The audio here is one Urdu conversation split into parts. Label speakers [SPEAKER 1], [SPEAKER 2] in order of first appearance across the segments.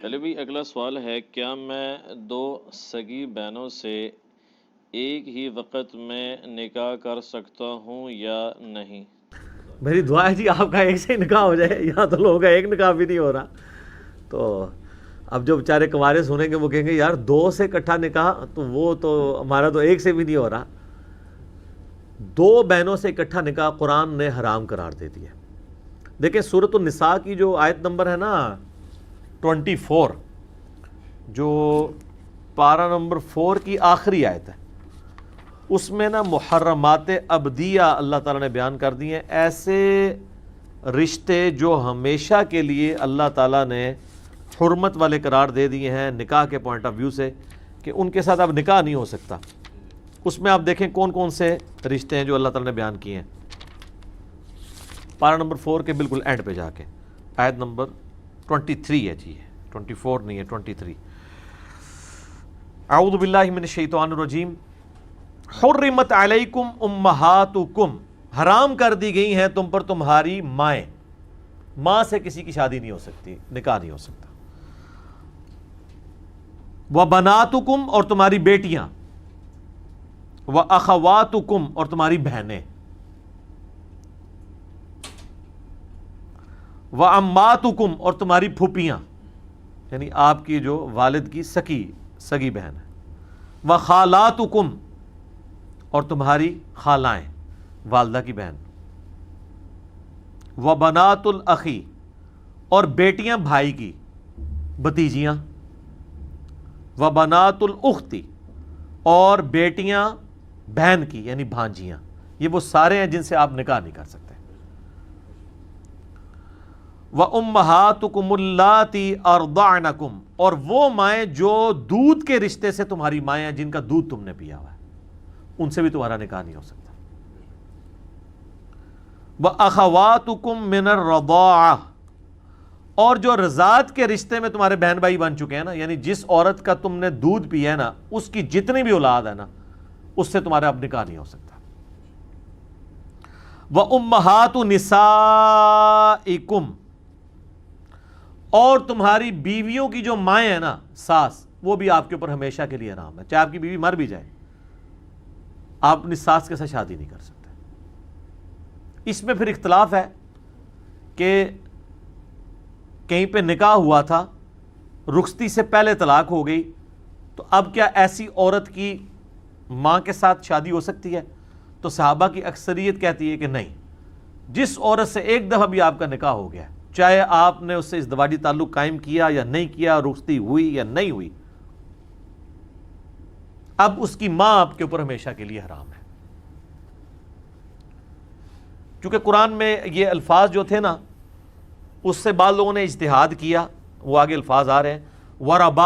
[SPEAKER 1] چلے بھائی، اگلا سوال ہے، کیا میں دو سگی بہنوں سے ایک ہی وقت میں نکاح کر سکتا ہوں یا نہیں؟
[SPEAKER 2] میری دعا ہے جی آپ کا ایک سے ہی نکاح ہو جائے، یہاں تو لوگوں کا ایک نکاح بھی نہیں ہو رہا۔ تو اب جو بیچارے کنوارے سنیں گے وہ کہیں گے یار دو سے اکٹھا نکاح، تو وہ تو ہمارا تو ایک سے بھی نہیں ہو رہا۔ دو بہنوں سے اکٹھا نکاح قرآن نے حرام قرار دے دیا۔ دیکھیں سورۃ النساء کی جو آیت نمبر ہے نا 24، جو پارہ نمبر 4 کی آخری آیت ہے، اس میں نا محرمات ابدیہ اللہ تعالیٰ نے بیان کر دی ہیں، ایسے رشتے جو ہمیشہ کے لیے اللہ تعالیٰ نے حرمت والے قرار دے دیے ہیں نکاح کے پوائنٹ آف ویو سے، کہ ان کے ساتھ اب نکاح نہیں ہو سکتا۔ اس میں آپ دیکھیں کون کون سے رشتے ہیں جو اللہ تعالیٰ نے بیان کیے ہیں، پارہ نمبر 4 کے بالکل اینڈ پہ جا کے آیت نمبر 23 ہے جی، 24 نہیں ہے 23۔ اعوذ باللہ من الشیطان الرجیم، حرمت علیکم امہاتکم، حرام کر دی گئی ہیں تم پر تمہاری مائیں۔ ماں سے کسی کی شادی نہیں ہو سکتی، نکاح نہیں ہو سکتا۔ وبناتکم، اور تمہاری بیٹیاں، واخواتکم، اور تمہاری بہنیں، وعماتکم، اور تمہاری پھوپھیاں، یعنی آپ کی جو والد کی سگی بہن ہے، وخالاتکم، اور تمہاری خالائیں، والدہ کی بہن، وبنات الاخی، اور بیٹیاں بھائی کی، بھتیجیاں، وبنات الاختی، اور بیٹیاں بہن کی یعنی بھانجیاں۔ یہ وہ سارے ہیں جن سے آپ نکاح نہیں کر سکتے۔ وَأُمَّهَاتُكُمُ اللَّاتِي أَرْضَعْنَكُمْ، اور وہ مائیں جو دودھ کے رشتے سے تمہاری مائیں ہیں، جن کا دودھ تم نے پیا ہوا ہے، ان سے بھی تمہارا نکاح نہیں ہو سکتا۔ وَأَخَوَاتُكُمْ مِنَ الرَّضَاعَةِ، اور جو رضاعت کے رشتے میں تمہارے بہن بھائی بن چکے ہیں نا، یعنی جس عورت کا تم نے دودھ پیا ہے نا، اس کی جتنی بھی اولاد ہے نا، اس سے تمہارا اب نکاح نہیں ہو سکتا۔ وَأُمَّهَاتُ نِسَائِكُمْ، اور تمہاری بیویوں کی جو مائیں ہیں نا، ساس، وہ بھی آپ کے اوپر ہمیشہ کے لیے حرام ہے، چاہے آپ کی بیوی مر بھی جائے، آپ اپنی ساس کے ساتھ شادی نہیں کر سکتے۔ اس میں پھر اختلاف ہے کہ کہیں پہ نکاح ہوا تھا، رخصتی سے پہلے طلاق ہو گئی، تو اب کیا ایسی عورت کی ماں کے ساتھ شادی ہو سکتی ہے؟ تو صحابہ کی اکثریت کہتی ہے کہ نہیں، جس عورت سے ایک دفعہ بھی آپ کا نکاح ہو گیا، چاہے آپ نے اس سے ازدواجی تعلق قائم کیا یا نہیں کیا، رخصتی ہوئی یا نہیں ہوئی، اب اس کی ماں آپ کے اوپر ہمیشہ کے لیے حرام ہے۔ کیونکہ قرآن میں یہ الفاظ جو تھے نا، اس سے بعض لوگوں نے اجتہاد کیا، وہ آگے الفاظ آ رہے ہیں، وَرَبَائِبُكُمُ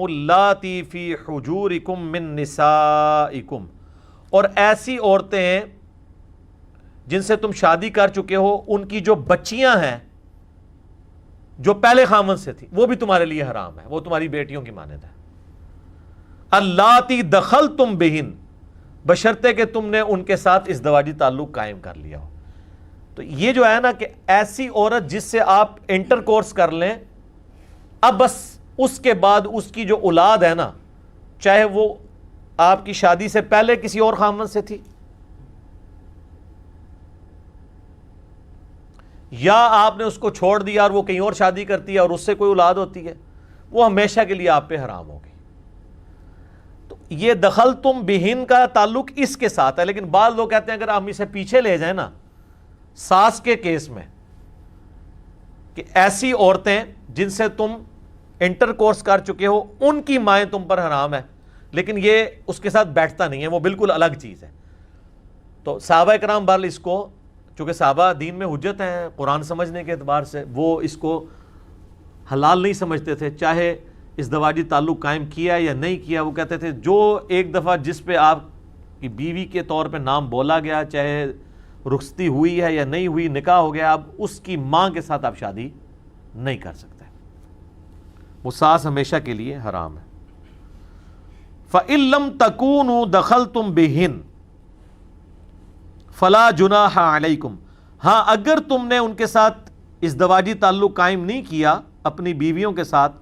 [SPEAKER 2] اللَّاتِي فِي حُجُورِكُم مِّن نِّسَائِكُمْ، اور ایسی عورتیں ہیں جن سے تم شادی کر چکے ہو، ان کی جو بچیاں ہیں جو پہلے خامن سے تھی، وہ بھی تمہارے لیے حرام ہے، وہ تمہاری بیٹیوں کی مانند ہے۔ اللَّاتِي دَخَلْتُم بِهِنَّ، بشرطے کہ تم نے ان کے ساتھ ازدواجی تعلق قائم کر لیا ہو۔ تو یہ جو ہے نا کہ ایسی عورت جس سے آپ انٹر کورس کر لیں، اب بس اس کے بعد اس کی جو اولاد ہے نا، چاہے وہ آپ کی شادی سے پہلے کسی اور خامن سے تھی، یا آپ نے اس کو چھوڑ دیا اور وہ کہیں اور شادی کرتی ہے اور اس سے کوئی اولاد ہوتی ہے، وہ ہمیشہ کے لیے آپ پہ حرام ہوگی۔ تو یہ دخل تم بہن کا تعلق اس کے ساتھ ہے، لیکن بعض لوگ کہتے ہیں اگر ہم اسے پیچھے لے جائیں نا، ساس کے کیس میں، کہ ایسی عورتیں جن سے تم انٹر کورس کر چکے ہو، ان کی مائیں تم پر حرام ہے، لیکن یہ اس کے ساتھ بیٹھتا نہیں ہے، وہ بالکل الگ چیز ہے۔ تو صحابہ کرام بہرحال اس کو، چونکہ صحابہ دین میں حجت ہیں قرآن سمجھنے کے اعتبار سے، وہ اس کو حلال نہیں سمجھتے تھے، چاہے ازدواجی تعلق قائم کیا یا نہیں کیا، وہ کہتے تھے جو ایک دفعہ جس پہ آپ کی بیوی کے طور پہ نام بولا گیا، چاہے رخصتی ہوئی ہے یا نہیں ہوئی، نکاح ہو گیا، اب اس کی ماں کے ساتھ آپ شادی نہیں کر سکتے، وہ ساس ہمیشہ کے لیے حرام ہے۔ فَإِن لَّمْ تَكُونُوا دَخَلْتُم بِهِنَّ فَلَا جُنَاحَ عَلَيْكُمْ، ہاں اگر تم نے ان کے ساتھ ازدواجی تعلق قائم نہیں کیا اپنی بیویوں کے ساتھ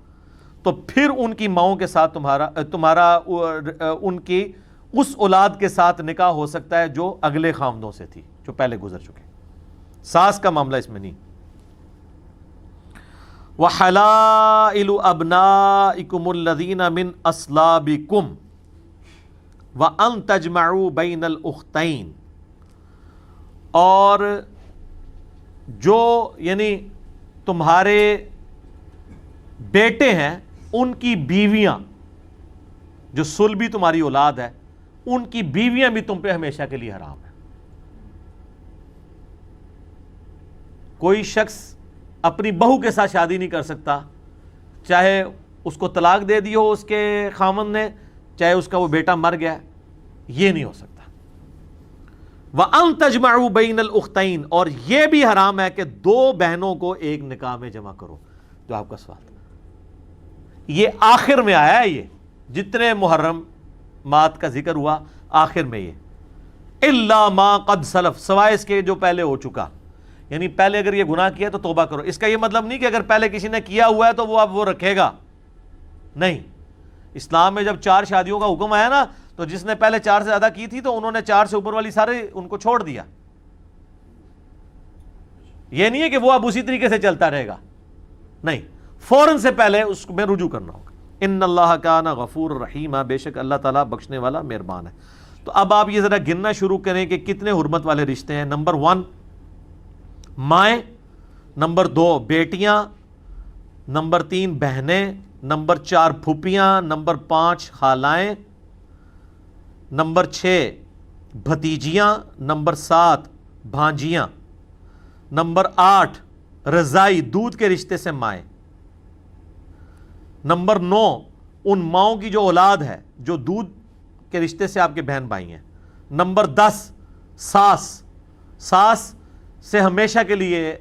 [SPEAKER 2] تو پھر ان کی ماؤں کے ساتھ تمہارا ان کی اس اولاد کے ساتھ نکاح ہو سکتا ہے جو اگلے خاوندوں سے تھی، جو پہلے گزر چکے. ساس کا معاملہ اس میں نہیں. وَحَلَائِلُ أَبْنَائِكُمُ الَّذِينَ مِنْ أَصْلَابِكُمْ وَأَن تَجْمَعُوا بَيْنَ الْأُخْتَيْنِ، اور جو یعنی تمہارے بیٹے ہیں ان کی بیویاں، جو صلبی تمہاری اولاد ہے ان کی بیویاں بھی تم پہ ہمیشہ کے لیے حرام ہے. کوئی شخص اپنی بہو کے ساتھ شادی نہیں کر سکتا، چاہے اس کو طلاق دے دی ہو اس کے خاوند نے، چاہے اس کا وہ بیٹا مر گیا، یہ نہیں ہو سکتا. وَأَن تَجْمَعُوا بَيْنَ الْأُخْتَيْنِ، اور یہ بھی حرام ہے کہ دو بہنوں کو ایک نکاح میں جمع کرو. جو آپ کا سوال یہ آخر میں آیا ہے، یہ جتنے محرمات کا ذکر ہوا آخر میں یہ اِلَّا مَا قَدْ سَلَف، سوائے اس کے جو پہلے ہو چکا. یعنی پہلے اگر یہ گناہ کیا تو توبہ کرو. اس کا یہ مطلب نہیں کہ اگر پہلے کسی نے کیا ہوا ہے تو وہ اب وہ رکھے گا، نہیں. اسلام میں جب 4 شادیوں کا حکم آیا نا تو جس نے پہلے 4 سے زیادہ کی تھی تو انہوں نے 4 سے اوپر والی سارے ان کو چھوڑ دیا. یہ نہیں ہے کہ وہ اب اسی طریقے سے چلتا رہے گا، نہیں، فوراً سے پہلے اس میں رجوع کرنا ہوگا. ان اللہ کان غفور رحیم، بے شک اللہ تعالیٰ بخشنے والا مہربان ہے. تو اب آپ یہ ذرا گننا شروع کریں کہ کتنے حرمت والے رشتے ہیں. نمبر 1 مائیں، نمبر 2 بیٹیاں، نمبر 3 بہنیں، نمبر 4 پھوپھیاں، نمبر 5 خالائیں، نمبر 6 بھتیجیاں، نمبر 7 بھانجیاں، نمبر 8 رضائی دودھ کے رشتے سے مائیں، نمبر 9 ان ماؤں کی جو اولاد ہے جو دودھ کے رشتے سے آپ کے بہن بھائی ہیں، نمبر 10 ساس سے ہمیشہ کے لیے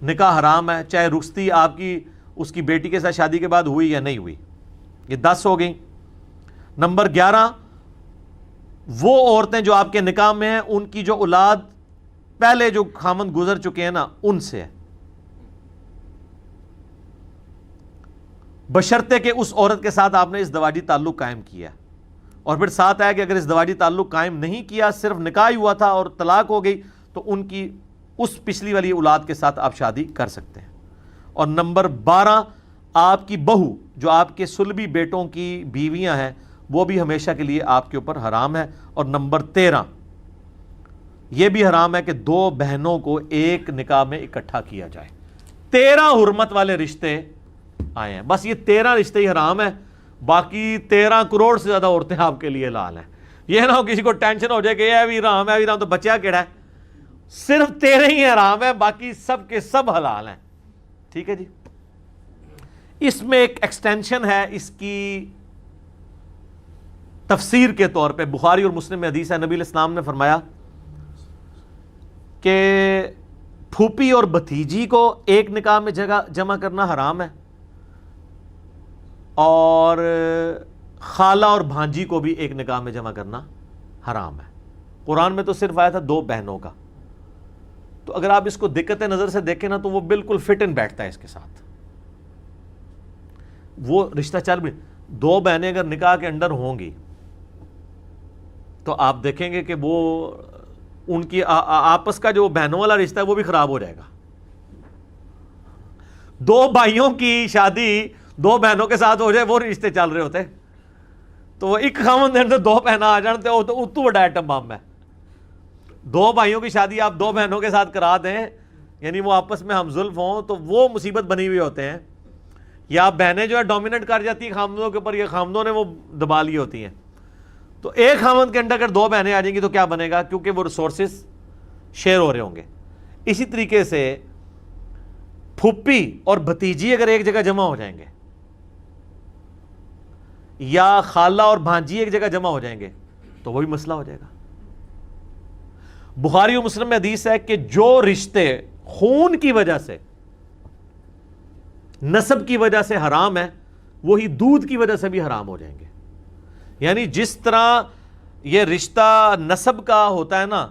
[SPEAKER 2] نکاح حرام ہے، چاہے رخصتی آپ کی اس کی بیٹی کے ساتھ شادی کے بعد ہوئی یا نہیں ہوئی. یہ 10 ہو گئیں. نمبر 11 وہ عورتیں جو آپ کے نکاح میں ہیں ان کی جو اولاد پہلے جو خامند گزر چکے ہیں نا ان سے ہے، بشرطے کہ اس عورت کے ساتھ آپ نے ازدواجی تعلق قائم کیا. اور پھر ساتھ آیا کہ اگر ازدواجی تعلق قائم نہیں کیا، صرف نکاح ہی ہوا تھا اور طلاق ہو گئی تو ان کی اس پچھلی والی اولاد کے ساتھ آپ شادی کر سکتے ہیں. اور نمبر 12 آپ کی بہو جو آپ کے صلبی بیٹوں کی بیویاں ہیں وہ بھی ہمیشہ کے لیے آپ کے اوپر حرام ہے. اور نمبر 13 یہ بھی حرام ہے کہ 2 بہنوں کو ایک نکاح میں اکٹھا کیا جائے. 13 حرمت والے رشتے آئے ہیں، بس یہ 13 رشتے ہی حرام ہیں، باقی 13 کروڑ سے زیادہ عورتیں آپ کے لیے حلال ہیں. یہ نہ ہو کسی کو ٹینشن ہو جائے کہ یہ بھی حرام ہے تو بچہ کیڑا ہے. صرف 13 ہی حرام ہے، باقی سب کے سب حلال ہیں. ٹھیک ہے جی. اس میں ایک ایکسٹینشن ہے اس کی تفسیر کے طور پہ. بخاری اور مسلم میں حدیث ہے، نبی علیہ السلام نے فرمایا کہ پھوپھی اور بھتیجی کو ایک نکاح میں جمع کرنا حرام ہے، اور خالہ اور بھانجی کو بھی ایک نکاح میں جمع کرنا حرام ہے. قرآن میں تو صرف آیا تھا 2 بہنوں کا. تو اگر آپ اس کو دقت نظر سے دیکھیں نا تو وہ بالکل فٹ ان بیٹھتا ہے اس کے ساتھ. وہ رشتہ چل بھی 2 بہنیں اگر نکاح کے اندر ہوں گی تو آپ دیکھیں گے کہ وہ ان کی آپس کا جو بہنوں والا رشتہ ہے وہ بھی خراب ہو جائے گا. 2 بھائیوں کی شادی 2 بہنوں کے ساتھ ہو جائے وہ رشتے چل رہے ہوتے تو وہ ایک خاوند دے اندر 2 بہنیں آ جانتے ہو تو اتو بڑا ایٹم بم ہے. 2 بھائیوں کی شادی آپ 2 بہنوں کے ساتھ کرا دیں، یعنی وہ آپس میں ہم زلف ہوں تو وہ مصیبت بنی ہوئی ہوتے ہیں. یا بہنیں جو ہے ڈومینیٹ کر جاتی ہیں خامدوں کے اوپر، یہ خامدوں نے وہ دبا لی ہوتی ہیں. تو ایک خامد کے اندر اگر 2 بہنیں آ جائیں گی تو کیا بنے گا، کیونکہ وہ ریسورسز شیئر ہو رہے ہوں گے. اسی طریقے سے پھوپھی اور بھتیجی اگر ایک جگہ جمع ہو جائیں گے یا خالہ اور بھانجی ایک جگہ جمع ہو جائیں گے تو وہ بھی مسئلہ ہو جائے گا. بخاری و مسلم میں حدیث ہے کہ جو رشتے خون کی وجہ سے، نسب کی وجہ سے حرام ہے وہی دودھ کی وجہ سے بھی حرام ہو جائیں گے. یعنی جس طرح یہ رشتہ نسب کا ہوتا ہے نا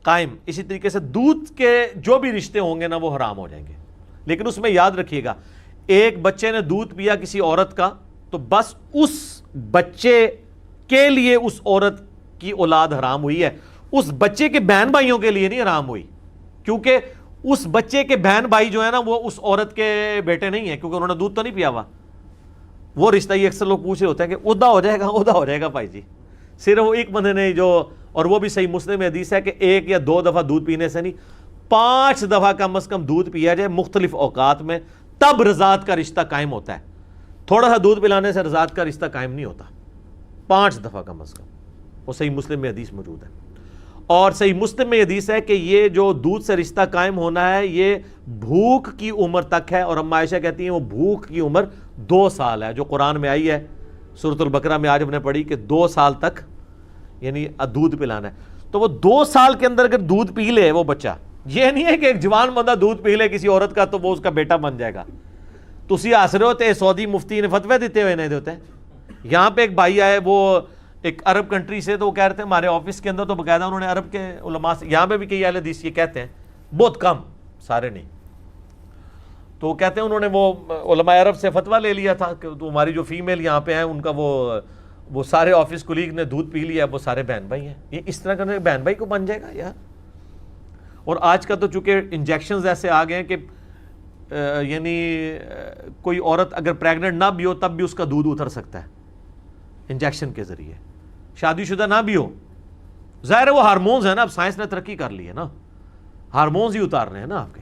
[SPEAKER 2] قائم. اسی طریقے سے دودھ کے جو بھی رشتے ہوں گے نا وہ حرام ہو جائیں گے. لیکن اس میں یاد رکھیے گا, ایک بچے نے دودھ پیا کسی عورت کا تو بس اس بچے کے لیے اس عورت کی اولاد حرام ہوئی ہے, اس بچے کے بہن بھائیوں کے لیے نہیں حرام ہوئی, کیونکہ اس بچے کے بہن بھائی جو ہے نا وہ اس عورت کے بیٹے نہیں ہیں, کیونکہ انہوں نے دودھ تو نہیں پیا ہوا. وہ رشتہ یہ اکثر لوگ پوچھ رہے ہوتے ہیں کہ ادا ہو جائے گا, ادا ہو جائے گا بھائی جی. صرف وہ ایک بندے نے جو, اور وہ بھی صحیح مسلم میں حدیث ہے کہ 1 یا 2 دفعہ دودھ پینے سے نہیں, 5 دفعہ کم از کم دودھ پیا جائے مختلف اوقات میں, تب رضاعت کا رشتہ قائم ہوتا ہے. تھوڑا سا دودھ پلانے سے رضاعت کا رشتہ قائم نہیں ہوتا, 5 دفعہ کم از کم. وہ صحیح مسلم میں حدیث موجود ہے. اور صحیح مسلم میں حدیث ہے کہ یہ جو دودھ سے رشتہ قائم ہونا ہے یہ بھوک کی عمر تک ہے, اور اما عائشہ کہتی ہیں وہ بھوک کی عمر 2 سال ہے, جو قرآن میں آئی ہے سورۃ البقرہ میں آج ہم نے پڑھی کہ 2 سال تک یعنی دودھ پلانا ہے. تو وہ 2 سال کے اندر اگر دودھ پی لے وہ بچہ, یہ نہیں ہے کہ ایک جوان بندہ دودھ پی لے کسی عورت کا تو وہ اس کا بیٹا بن جائے گا. تسی ہس رہے ہوتے سعودی مفتی نے فتوے دیتے ہوئے نہیں دیتے. یہاں پہ ایک بھائی آئے وہ ایک عرب کنٹری سے, تو وہ کہہ رہے تھے ہمارے آفس کے اندر تو باقاعدہ انہوں نے عرب کے علماء سے, یہاں پہ بھی کئی اہل حدیث یہ کہتے ہیں, بہت کم, سارے نہیں, تو وہ کہتے ہیں انہوں نے وہ علماء عرب سے فتویٰ لے لیا تھا کہ تو ہماری جو فیمیل یہاں پہ ہیں ان کا وہ سارے آفس کولیگ نے دودھ پی لیا, وہ سارے بہن بھائی ہیں. یہ اس طرح کرنے بہن بھائی کو بن جائے گا یار. اور آج کا تو چونکہ انجیکشنز ایسے آ گئے ہیں کہ یعنی کوئی عورت اگر پریگننٹ نہ بھی ہو تب بھی اس کا دودھ اتر سکتا ہے انجیکشن کے ذریعے, شادی شدہ نہ بھی ہو. ظاہر ہے وہ ہارمونز ہیں نا, اب سائنس نے ترقی کر لی ہے نا, ہارمونز ہی اتار رہے ہیں نا آپ کے.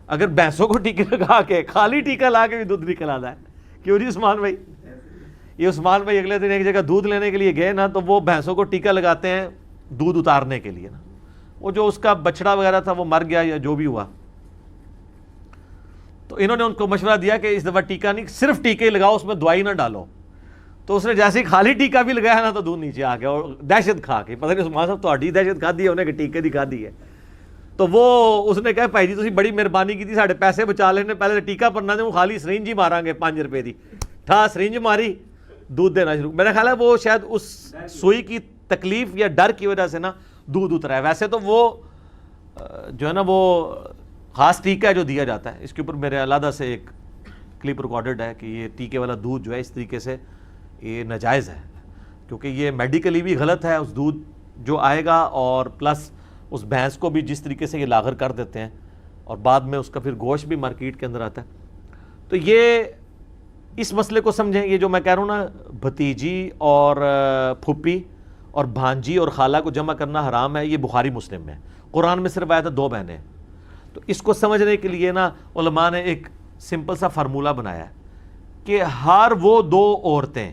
[SPEAKER 2] اگر بھینسوں کو ٹیکے لگا کے خالی ٹیکہ لا کے بھی دودھ نکل آتا ہے. کیوں جی عثمان بھائی, یہ عثمان بھائی اگلے دن ایک جگہ دودھ لینے کے لیے گئے نا, تو وہ بھینسوں کو ٹیکہ لگاتے ہیں دودھ اتارنے کے لیے نا. وہ جو اس کا بچڑا وغیرہ تھا وہ مر گیا یا جو بھی ہوا, تو انہوں نے ان کو مشورہ دیا کہ اس دفعہ ٹیکہ نہیں, صرف ٹیکے لگاؤ, اس میں دوائی نہ ڈالو. تو اس نے جیسے ہی خالی ٹیکہ بھی لگایا نا تو دودھ نیچے آ گیا, اور دہشت کھا کے, پتہ نہیں عثمان صاحب تہاڈی دہشت کھا دی ہے انہیں کہ ٹیکے دی کھا دی ہے. تو وہ اس نے کہا بھائی جی تسی بڑی مہربانی کی تھی, ساڈے پیسے بچا لینے, پہلے ٹیکہ پڑنا وہ خالی سرنج ہی مارا گے 5 روپے دی, ٹھا سرنج ماری دودھ دینا شروع. میرا خیال ہے وہ شاید اس سوئی کی تکلیف یا ڈر کی وجہ سے نا دودھ اترا ہے. ویسے تو وہ جو ہے نا وہ خاص ٹیکہ ہے جو دیا جاتا ہے, اس کے اوپر میرے علیحدہ سے ایک کلپ ریکارڈڈ ہے کہ یہ ٹیکے والا دودھ جو ہے اس طریقے سے یہ ناجائز ہے, کیونکہ یہ میڈیکلی بھی غلط ہے اس دودھ جو آئے گا, اور پلس اس بھینس کو بھی جس طریقے سے یہ لاغر کر دیتے ہیں اور بعد میں اس کا پھر گوشت بھی مارکیٹ کے اندر آتا ہے. تو یہ اس مسئلے کو سمجھیں, یہ جو میں کہہ رہا ہوں نا بھتیجی اور پھپھی اور بھانجی اور خالہ کو جمع کرنا حرام ہے, یہ بخاری مسلم میں ہے. قرآن میں صرف آیا تھا 2 بہنیں. تو اس کو سمجھنے کے لیے نا علماء نے ایک سمپل سا فارمولہ بنایا ہے کہ ہر وہ 2 عورتیں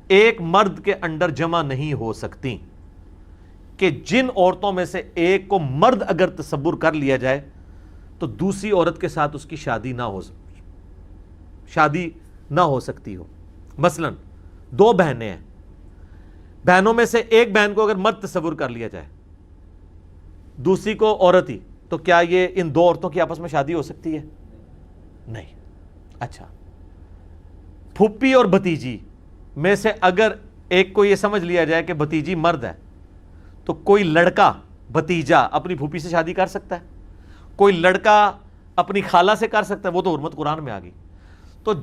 [SPEAKER 2] ایک مرد کے انڈر جمع نہیں ہو سکتی, کہ جن عورتوں میں سے ایک کو مرد اگر تصور کر لیا جائے تو دوسری عورت کے ساتھ اس کی شادی نہ ہو سکتی ہو. مثلا 2 بہنیں ہیں, بہنوں میں سے ایک بہن کو اگر مرد تصور کر لیا جائے, دوسری کو عورت ہی, تو کیا یہ ان 2 عورتوں کی آپس میں شادی ہو سکتی ہے؟ نہیں. اچھا, پھپھی اور بھتیجی میں سے اگر ایک کو یہ سمجھ لیا جائے کہ بھتیجی مرد ہے, تو کوئی لڑکا بھتیجا اپنی پھوپھی سے شادی کر سکتا ہے, کوئی لڑکا اپنی خالہ سے کر سکتا ہے, وہ تو حرمت قرآن میں آ گئی. تو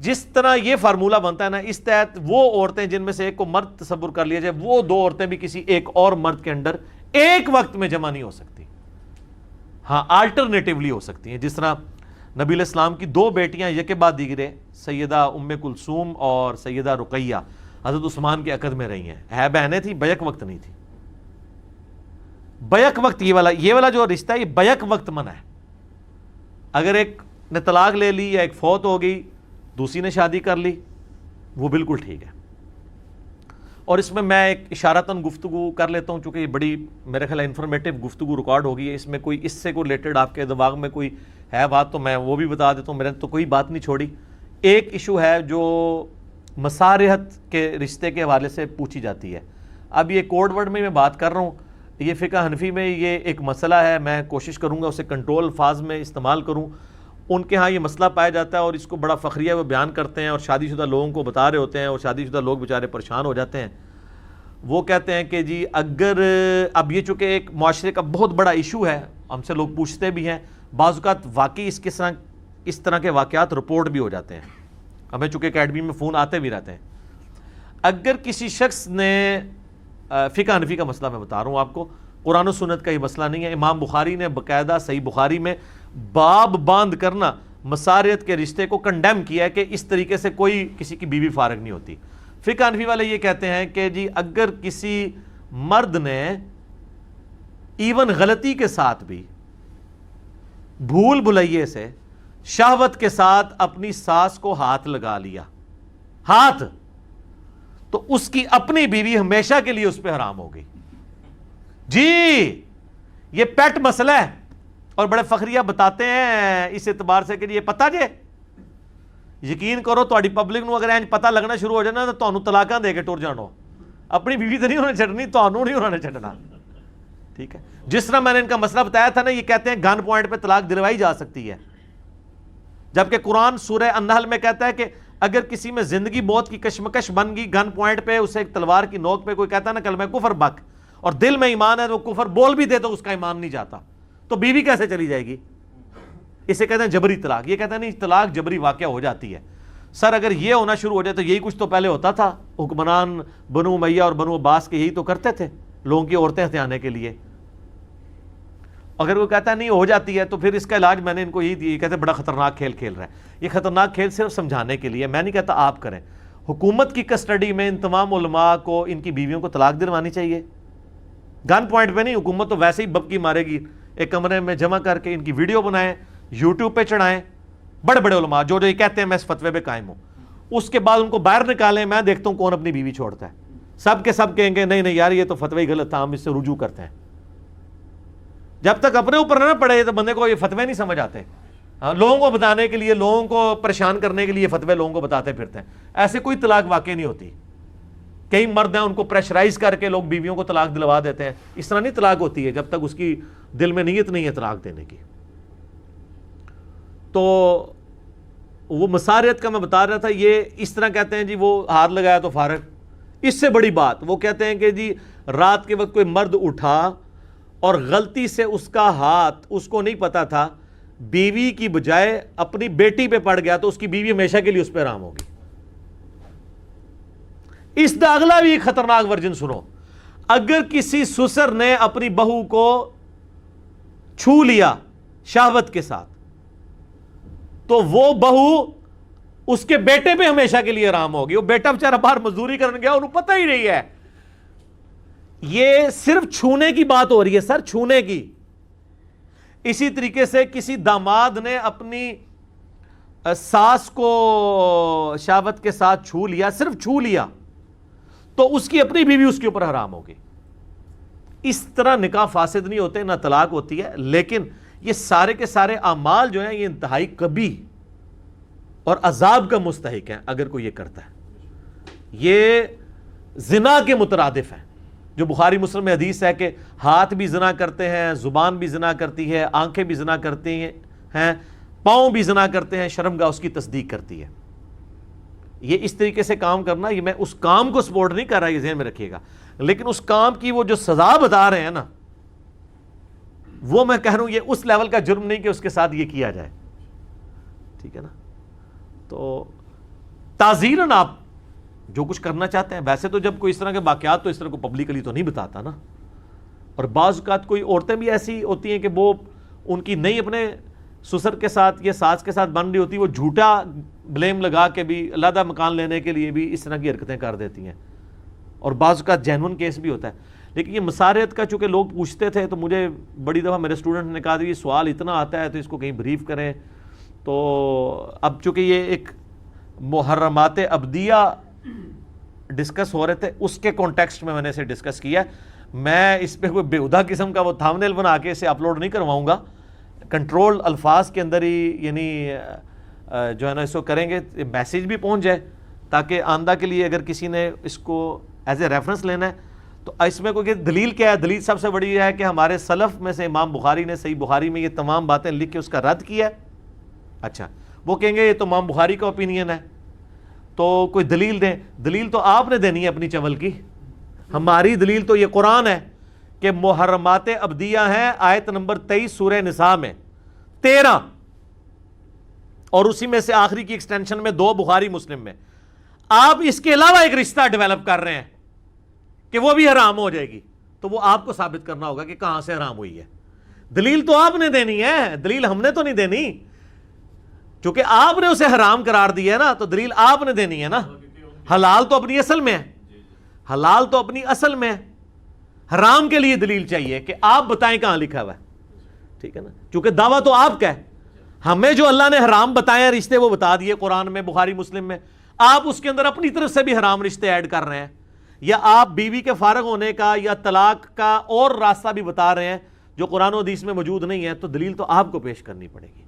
[SPEAKER 2] جس طرح یہ فارمولہ بنتا ہے نا, اس تحت وہ عورتیں جن میں سے ایک کو مرد تصور کر لیا جائے, وہ 2 عورتیں بھی کسی ایک اور مرد کے اندر ایک وقت میں جمع نہیں ہو سکتی. ہاں آلٹرنیٹیولی ہو سکتی ہیں, جس طرح نبی علیہ السلام کی 2 بیٹیاں یکے بعد دیگرے, سیدہ ام کلثوم اور سیدہ رقیہ, حضرت عثمان کے عقد میں رہی ہیں. ہے بہنیں تھیں, بیک وقت نہیں تھی. بیک وقت یہ والا جو رشتہ ہے یہ بیک وقت منع ہے. اگر ایک نے طلاق لے لی یا ایک فوت ہو گئی, دوسری نے شادی کر لی, وہ بالکل ٹھیک ہے. اور اس میں ایک اشارتاً گفتگو کر لیتا ہوں, چونکہ یہ بڑی میرے خیال انفارمیٹیو گفتگو ریکارڈ ہوگی ہے. اس میں کوئی اس سے کوئی ریلیٹڈ آپ کے دماغ میں کوئی ہے بات تو میں وہ بھی بتا دیتا ہوں. میں نے تو کوئی بات نہیں چھوڑی. ایک ایشو ہے جو مسارحت کے رشتے کے حوالے سے پوچھی جاتی ہے. اب یہ کوڈ ورڈ میں بات کر رہا ہوں, یہ فقہ حنفی میں یہ ایک مسئلہ ہے, میں کوشش کروں گا اسے کنٹرول الفاظ میں استعمال کروں. ان کے ہاں یہ مسئلہ پایا جاتا ہے اور اس کو بڑا فخریہ وہ بیان کرتے ہیں اور شادی شدہ لوگوں کو بتا رہے ہوتے ہیں, اور شادی شدہ لوگ بیچارے پریشان ہو جاتے ہیں. وہ کہتے ہیں کہ جی اگر اب یہ چونکہ ایک معاشرے کا بہت بڑا ایشو ہے، ہم سے لوگ پوچھتے بھی ہیں، بعض اوقات واقعی اس طرح کے واقعات رپورٹ بھی ہو جاتے ہیں، ہمیں چونکہ اکیڈمی میں فون آتے بھی رہتے ہیں. اگر کسی شخص نے فقہ حنفی کا مسئلہ میں بتا رہا ہوں آپ کو، قرآن و سنت کا یہ مسئلہ نہیں ہے. امام بخاری نے باقاعدہ صحیح بخاری میں باب باندھ کرنا مساریت کے رشتے کو کنڈیم کیا ہے کہ اس طریقے سے کوئی کسی کی بیوی فارغ نہیں ہوتی. فقہ حنفی والے یہ کہتے ہیں کہ جی اگر کسی مرد نے ایون غلطی کے ساتھ بھی بھول بھلائیے سے شہوت کے ساتھ اپنی ساس کو ہاتھ لگا لیا، ہاتھ، تو اس کی اپنی بیوی ہمیشہ کے لیے اس پہ حرام ہوگی. جی یہ پیٹ مسئلہ ہے، اور بڑے فخریہ بتاتے ہیں اس اعتبار سے کہ یہ پتہ جے یقین کرو تہاڈی پبلک نو اگر اینج پتہ لگنا شروع ہو جائے نا تو تانوں طلاقاں دے کے ٹر جانو. اپنی بیوی تو نہیں انہوں نے چھڈنی، تانوں نہیں انہوں نے چھڈنا. ٹھیک ہے، جس طرح میں نے ان کا مسئلہ بتایا تھا نا، یہ کہتے ہیں گن پوائنٹ پہ طلاق دلوائی جا سکتی ہے، جبکہ قرآن سورہ النحل میں کہتا ہے کہ اگر کسی میں زندگی موت کی کشمکش بن گئی، گن پوائنٹ پہ اسے ایک تلوار کی نوک پہ کوئی کہتا ہے نا کلمہ کفر بک، اور دل میں ایمان ہے تو وہ کفر بول بھی دے تو اس کا ایمان نہیں جاتا، تو بیوی کیسے چلی جائے گی؟ اسے کہتے ہیں جبری طلاق. یہ کہتے ہیں نہیں، طلاق جبری واقعہ ہو جاتی ہے. سر اگر یہ ہونا شروع ہو جائے تو یہی کچھ تو پہلے ہوتا تھا، حکمران بنو امیہ اور بنو عباس کے یہی تو کرتے تھے لوگوں کی عورتیں ہتھیانے کے لیے. اگر وہ کہتا ہے نہیں ہو جاتی ہے تو پھر اس کا علاج میں نے ان کو یہی دیا. یہ کہتے ہیں بڑا خطرناک کھیل کھیل رہا ہے. یہ خطرناک کھیل صرف سمجھانے کے لیے، میں نہیں کہتا آپ کریں. حکومت کی کسٹڈی میں ان تمام علماء کو ان کی بیویوں کو طلاق دلوانی چاہیے، گن پوائنٹ پہ نہیں. حکومت تو ویسے ہی ببکی مارے گی، ایک کمرے میں جمع کر کے ان کی ویڈیو بنائیں، یوٹیوب پہ چڑھائیں. بڑے بڑے علماء جو یہ کہتے ہیں میں اس فتوے پہ قائم ہوں، اس کے بعد ان کو باہر نکالیں. میں دیکھتا ہوں کون اپنی بیوی چھوڑتا ہے. سب کے سب کہیں گے نہیں نہیں یار یہ تو فتوی غلط تھا، ہم اس سے رجوع کرتے ہیں. جب تک اپنے اوپر نہ پڑے تو بندے کو یہ فتوے نہیں سمجھ آتے. لوگوں کو بتانے کے لیے، لوگوں کو پریشان کرنے کے لیے فتوے لوگوں کو بتاتے پھرتے ہیں. ایسے کوئی طلاق واقع نہیں ہوتی. کئی مرد ہیں ان کو پریشرائز کر کے لوگ بیویوں کو طلاق دلوا دیتے ہیں. اس طرح نہیں طلاق ہوتی ہے جب تک اس کی دل میں نیت نہیں ہے طلاق دینے کی. تو وہ مساریت کا میں بتا رہا تھا، یہ اس طرح کہتے ہیں جی وہ ہاتھ لگایا تو فارغ. اس سے بڑی بات وہ کہتے ہیں کہ جی رات کے وقت کوئی مرد اٹھا اور غلطی سے اس کا ہاتھ اس کو نہیں پتا تھا بیوی کی بجائے اپنی بیٹی پہ پڑ گیا تو اس کی بیوی ہمیشہ کے لیے اس پہ حرام ہوگی. اس دا اگلا بھی ایک خطرناک ورژن سنو. اگر کسی سسر نے اپنی بہو کو چھو لیا شہوت کے ساتھ تو وہ بہو اس کے بیٹے پہ ہمیشہ کے لیے حرام ہوگی. وہ بیٹا بیچارہ باہر مزدوری کرنے گیا، انہوں پتہ ہی نہیں ہے. یہ صرف چھونے کی بات ہو رہی ہے سر، چھونے کی. اسی طریقے سے کسی داماد نے اپنی ساس کو شہوت کے ساتھ چھو لیا، صرف چھو لیا، تو اس کی اپنی بیوی اس کے اوپر حرام ہوگی. اس طرح نکاح فاسد نہیں ہوتے، نہ طلاق ہوتی ہے. لیکن یہ سارے کے سارے اعمال جو ہیں یہ انتہائی کبھی اور عذاب کا مستحق ہے اگر کوئی یہ کرتا ہے. یہ زنا کے مترادف ہیں. جو بخاری مسلم میں حدیث ہے کہ ہاتھ بھی زنا کرتے ہیں، زبان بھی زنا کرتی ہے، آنکھیں بھی زنا کرتی ہیں، پاؤں بھی زنا کرتے ہیں، شرمگاہ اس کی تصدیق کرتی ہے. یہ اس طریقے سے کام کرنا، یہ میں اس کام کو سپورٹ نہیں کر رہا، یہ ذہن میں رکھیے گا. لیکن اس کام کی وہ جو سزا بتا رہے ہیں نا، وہ میں کہہ رہا ہوں یہ اس لیول کا جرم نہیں کہ اس کے ساتھ یہ کیا جائے. ٹھیک ہے نا؟ تو تعزیرن آپ جو کچھ کرنا چاہتے ہیں. ویسے تو جب کوئی اس طرح کے واقعات تو اس طرح کو پبلکلی تو نہیں بتاتا نا. اور بعض اوقات کوئی عورتیں بھی ایسی ہوتی ہیں کہ وہ ان کی نہیں اپنے سسر کے ساتھ یا ساس کے ساتھ بن رہی ہوتی، وہ جھوٹا بلیم لگا کے بھی علیحدہ مکان لینے کے لیے بھی اس طرح کی حرکتیں کر دیتی ہیں. اور بعض اوقات جینون کیس بھی ہوتا ہے. لیکن یہ مساریت کا چونکہ لوگ پوچھتے تھے تو مجھے بڑی دفعہ میرے اسٹوڈنٹ نے کہا یہ سوال اتنا آتا ہے تو اس کو کہیں بریف کریں. تو اب چونکہ یہ ایک محرمات ابدیہ ڈسکس ہو رہے تھے، اس کے کانٹیکسٹ میں نے اسے ڈسکس کیا. میں اس پہ کوئی بےہودہ قسم کا وہ تھامنیل بنا کے اسے اپلوڈ نہیں کرواؤں گا. کنٹرول الفاظ کے اندر ہی یعنی جو ہے نا اس کو کریں گے، میسیج بھی پہنچ جائے تاکہ آندہ کے لیے اگر کسی نے اس کو ایز اے ریفرنس لینا ہے تو اس میں کوئی دلیل کیا ہے. دلیل سب سے بڑی ہے کہ ہمارے سلف میں سے امام بخاری نے صحیح بخاری میں یہ تمام باتیں لکھ کے اس کا رد کیا ہے. اچھا وہ کہیں گے یہ تو امام بخاری کا اوپینین ہے تو کوئی دلیل دیں. دلیل تو آپ نے دینی ہے اپنی چول کی. ہماری دلیل تو یہ قرآن ہے کہ محرمات ابدیہ ہیں، آیت نمبر 23 سورہ نساء میں 13، اور اسی میں سے آخری کی ایکسٹینشن میں 2 بخاری مسلم میں۔ آپ اس کے علاوہ ایک رشتہ ڈیولپ کر رہے ہیں کہ وہ بھی حرام ہو جائے گی، تو وہ آپ کو ثابت کرنا ہوگا کہ کہاں سے حرام ہوئی ہے۔ دلیل تو آپ نے دینی ہے، دلیل ہم نے تو نہیں دینی، چونکہ آپ نے اسے حرام قرار دیا ہے نا، تو دلیل آپ نے دینی ہے نا۔ حلال تو اپنی اصل میں ہے، حلال تو اپنی اصل میں ہے، حرام کے لیے دلیل چاہیے کہ آپ بتائیں کہاں لکھا ہوا ہے، ٹھیک ہے نا، چونکہ دعویٰ تو آپ کا ہے۔ ہمیں جو اللہ نے حرام بتائے ہیں رشتے وہ بتا دیے قرآن میں، بخاری مسلم میں، آپ اس کے اندر اپنی طرف سے بھی حرام رشتے ایڈ کر رہے ہیں، یا آپ بیوی کے فارغ ہونے کا یا طلاق کا اور راستہ بھی بتا رہے ہیں جو قرآن و حدیث میں موجود نہیں ہے، تو دلیل تو آپ کو پیش کرنی پڑے گی۔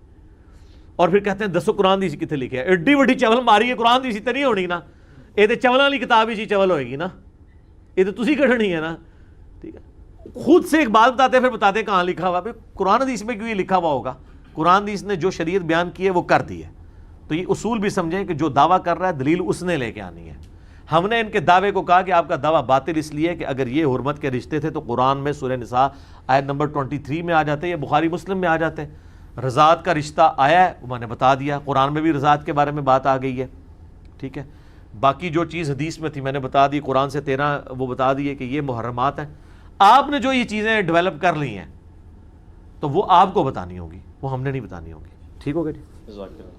[SPEAKER 2] اور پھر کہتے ہیں دسو قرآن حدیث کتنے لکھے ہے، ایڈی وڈی چول ماری ہے، قرآن حدیث تو نہیں ہونی نا، یہ تو چولوں والی کتاب ہی چول ہوئے گی نا، یہ تو تسی کھڑنی ہے نا، ٹھیک ہے۔ خود سے ایک بات بتاتے ہیں پھر بتاتے ہیں کہاں لکھا ہوا ہے، قرآن حدیث میں کیوں یہ لکھا ہوا ہوگا؟ قرآن حدیث نے جو شریعت بیان کی ہے وہ کر دی ہے، تو یہ اصول بھی سمجھیں کہ جو دعویٰ کر رہا ہے دلیل اس نے لے کے آنی ہے۔ ہم نے ان کے دعوے کو کہا کہ آپ کا دعویٰ باطل اس لیے کہ اگر یہ حرمت کے رشتے تھے تو قرآن میں سورہ نساء آیت نمبر 23 میں آ جاتے یا بخاری مسلم میں آ جاتے۔ رضاعت کا رشتہ آیا ہے، وہ میں نے بتا دیا، قرآن میں بھی رضاعت کے بارے میں بات آ گئی ہے، ٹھیک ہے۔ باقی جو چیز حدیث میں تھی میں نے بتا دی، قرآن سے 13 وہ بتا دیے کہ یہ محرمات ہیں۔ آپ نے جو یہ چیزیں ڈیولپ کر لی ہیں تو وہ آپ کو بتانی ہوگی، وہ ہم نے نہیں بتانی ہوگی، ٹھیک ہوگا جی؟
[SPEAKER 1] جزاک اللہ۔